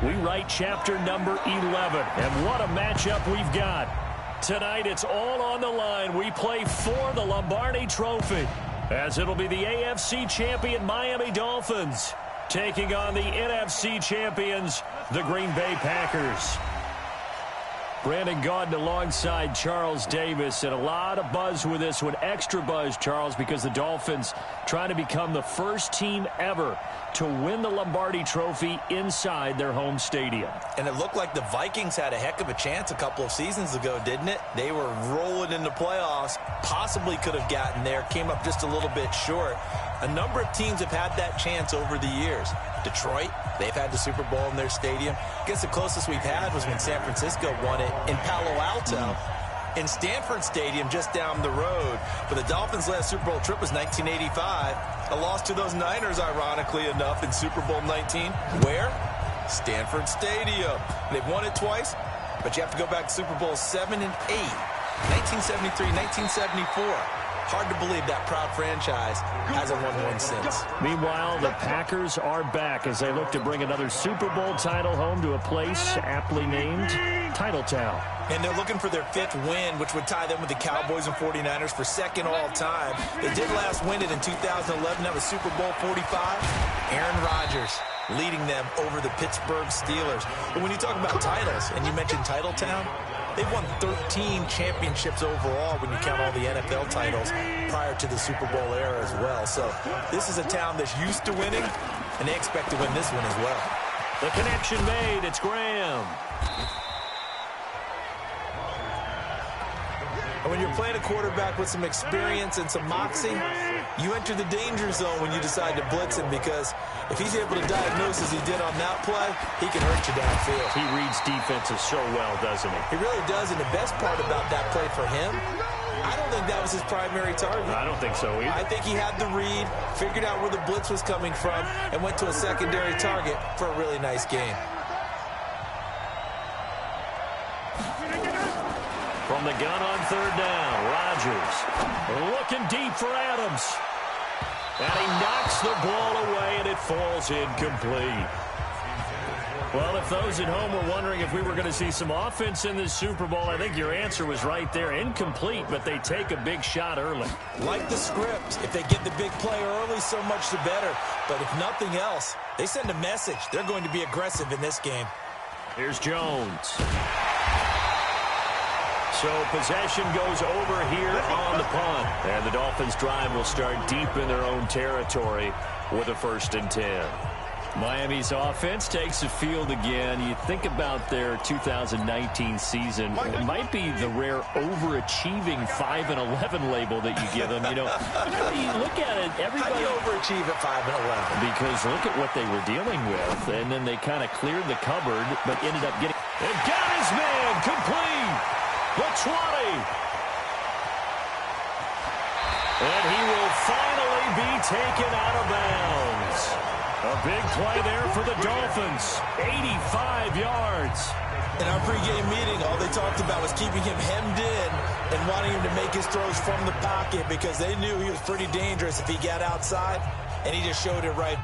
we write chapter number 11. And what a matchup we've got. Tonight, it's all on the line. We play for the Lombardi Trophy, as it'll be the AFC champion Miami Dolphins taking on the NFC champions, the Green Bay Packers. Brandon Gaudin alongside Charles Davis, and a lot of buzz with this one. Extra buzz, Charles, because the Dolphins trying to become the first team ever to win the Lombardi Trophy inside their home stadium. And it looked like the Vikings had a heck of a chance a couple of seasons ago, didn't it? They were rolling in the playoffs, possibly could have gotten there, came up just a little bit short. A number of teams have had that chance over the years. Detroit, they've had the Super Bowl in their stadium. I guess the closest we've had was when San Francisco won it in Palo Alto in Stanford Stadium just down the road. But the Dolphins' last Super Bowl trip was 1985. A loss to those Niners, ironically enough, in Super Bowl 19. Where? Stanford Stadium. They've won it twice, but you have to go back to Super Bowl 7 and 8. 1973, 1974. Hard to believe that proud franchise hasn't won one since. Meanwhile, the Packers are back as they look to bring another Super Bowl title home to a place aptly named Titletown. And they're looking for their 5th win, which would tie them with the Cowboys and 49ers for 2nd all-time. They did last win it in 2011. That was Super Bowl 45. Aaron Rodgers leading them over the Pittsburgh Steelers. But when you talk about titles, and you mentioned Titletown, they've won 13 championships overall when you count all the NFL titles prior to the Super Bowl era as well. So this is a town that's used to winning, and they expect to win this one as well. The connection made. It's Graham. And when you're playing a quarterback with some experience and some moxie, you enter the danger zone when you decide to blitz him, because if he's able to diagnose as he did on that play, he can hurt you downfield. He reads defenses so well, doesn't he? He really does, and the best part about that play for him, I don't think that was his primary target. I don't think so either. I think he had the read, figured out where the blitz was coming from, and went to a secondary target for a really nice game. From the gun on 3rd down, Rodgers looking deep for Adams. And he knocks the ball away, and it falls incomplete. Well, if those at home were wondering if we were going to see some offense in this Super Bowl, I think your answer was right there. Incomplete, but they take a big shot early. Like the script, if they get the big play early, so much the better. But if nothing else, they send a message. They're going to be aggressive in this game. Here's Jones. So possession goes over here on the punt. And the Dolphins' drive will start deep in their own territory with a 1st and 10. Miami's offense takes the field again. You think about their 2019 season. It might be the rare overachieving 5-11 label that you give them. You know, you look at it, everybody... How do you overachieve at 5-11? Because look at what they were dealing with. And then they kind of cleared the cupboard, but ended up getting... And got his man complete! The 20. And he will finally be taken out of bounds. A big play there for the Dolphins. 85 yards. In our pregame meeting, all they talked about was keeping him hemmed in and wanting him to make his throws from the pocket, because they knew he was pretty dangerous if he got outside, and he just showed it right.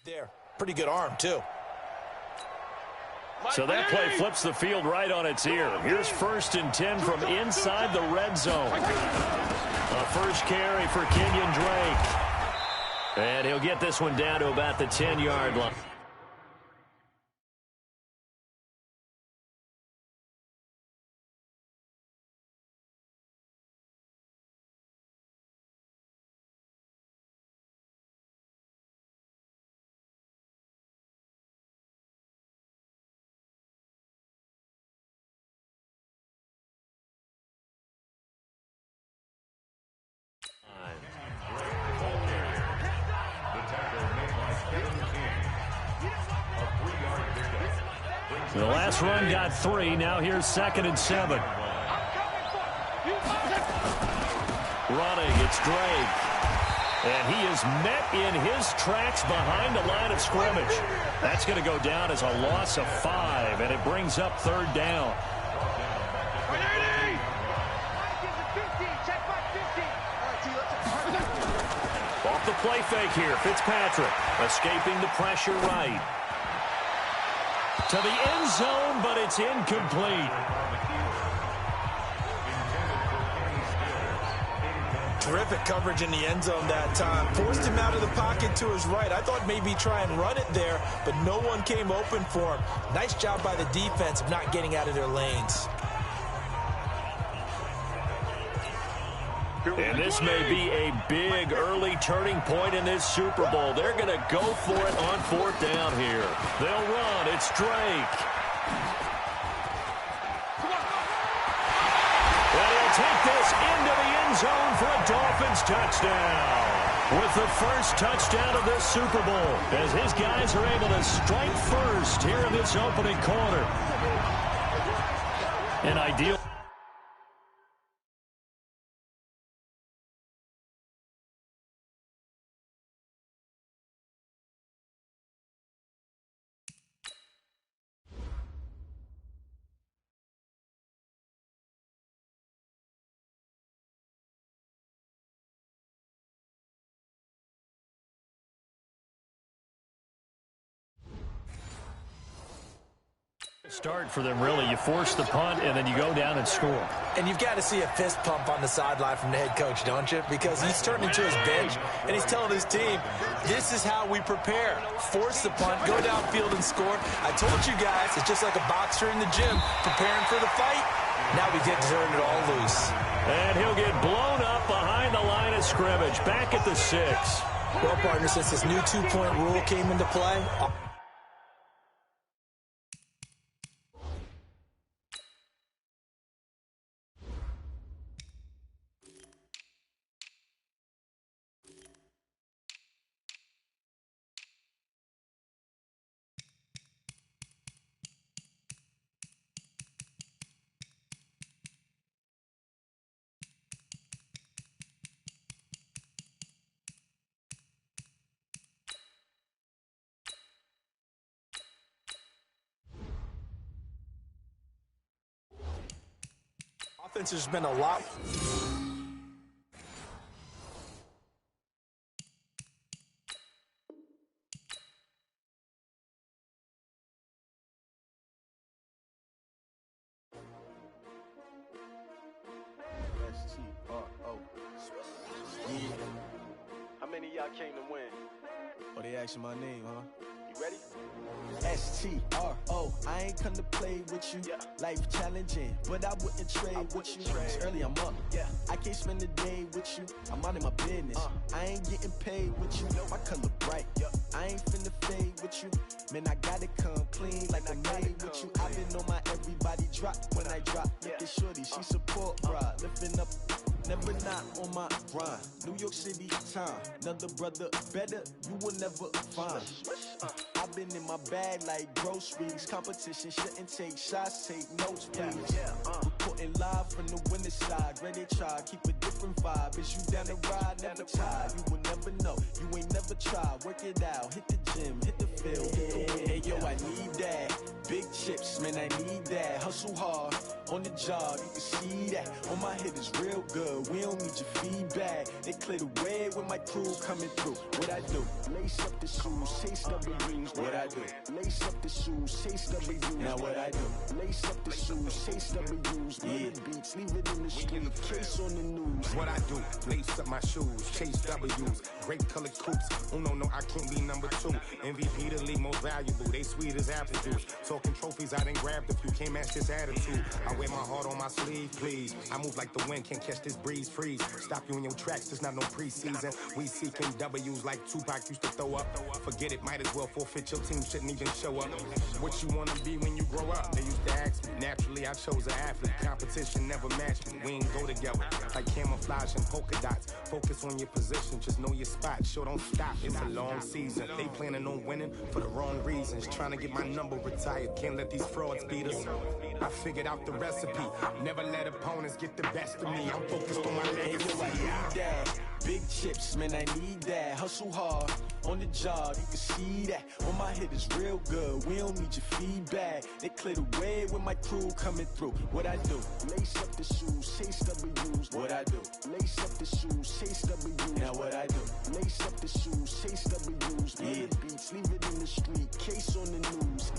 There. Pretty good arm, too. So that play flips the field right on its ear. Here's 1st and 10 from inside the red zone. A first carry for Kenyon Drake. And he'll get this one down to about the 10-yard line. The last run got 3. Now here's 2nd and 7. Running, it's Drake. And he is met in his tracks behind the line of scrimmage. That's going to go down as a loss of 5, and it brings up 3rd down. Off the play fake here, Fitzpatrick escaping the pressure right. To the end zone, but it's incomplete. Terrific coverage in the end zone that time. Forced him out of the pocket to his right. I thought maybe try and run it there, but no one came open for him. Nice job by the defense of not getting out of their lanes. And this may be a big early turning point in this Super Bowl. They're going to go for it on 4th down here. They'll run. It's Drake. And he'll take this into the end zone for a Dolphins touchdown. With the first touchdown of this Super Bowl, as his guys are able to strike first here in this opening quarter. An ideal. Start for them, really. You force the punt, and then you go down and score. And you've got to see a fist pump on the sideline from the head coach, don't you? Because he's turning to his bench, and he's telling his team, this is how we prepare. Force the punt, go downfield and score. I told you guys, it's just like a boxer in the gym preparing for the fight. Now we get to turn it all loose. And he'll get blown up behind the line of scrimmage, back at the 6. Well, partner, since this new two-point rule came into play, offense has been a lot. How many of y'all came to win? Oh, they asking my name, huh? You ready? STRO, I ain't come to play with you. Life challenging, but I wouldn't trade with you. It's early, I'm up. I can't spend the day with you. I'm out of my business. I ain't getting paid with you. My color bright. I ain't finna fade with you. Man, I gotta come clean like I made with you. I've been on my everybody drop when I drop. Look at shorty, she support, bruh. Lifting up. Never not on my grind. New York City time. Another brother better, you will never find. I've been in my bag like groceries. Competition shouldn't take shots, take notes, please. Reporting live from the winter side. Ready to try, keep a different vibe. Is you down the ride, never tired. You will never know, you ain't never tried. Work it out, hit the gym, hit the field. Hey yo, I need that. Big chips, man, I need that. Hustle hard, on the job, you can see that. On my head is real good, we don't need your feedback. They clear the way with my crew coming through. What I do? Lace up the shoes, chase W's. What I do? Lace up the shoes, chase W's. Now what I do? Lace up the shoes, chase W's. Yeah, beats, leave it in the street, case on the news. What I do? Lace up my shoes, chase W's. Great colored coops. Oh no, I can't be number 2. MVP the league most valuable. They sweet as apple juice. Talking trophies, I done grabbed a few. Can't match this attitude. I wear my heart on my sleeve, please. I move like the wind, can't catch this breeze. Freeze. Stop you in your tracks. There's not no preseason. We seeking W's like Tupac used to throw up. Forget it, might as well forfeit. Your team shouldn't even show up. What you wanna be when you grow up? They used to ask me. Naturally, I chose an athlete. Competition never matched me. We ain't go together. Like camouflage. camouflage and polka dots. Focus on your position, just know your spot. Sure, don't stop, it's a long season. They planning on winning for the wrong reasons. Trying to get my number retired, can't let these frauds beat us. I figured out the recipe, never let opponents get the best of me. I'm focused on my legacy. Big chips, man, I need that. Hustle hard, on the job, you can see that. On my hit is real good, we don't need your feedback. They clear the way with my crew coming through. What I do? Lace up the shoes, chase W's. What I do? Lace up the shoes, chase W's. Now what I do? Lace up the shoes, chase W's. Yeah. The beats, leave it in the street, case on the news.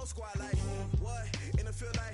Squad like what in the field like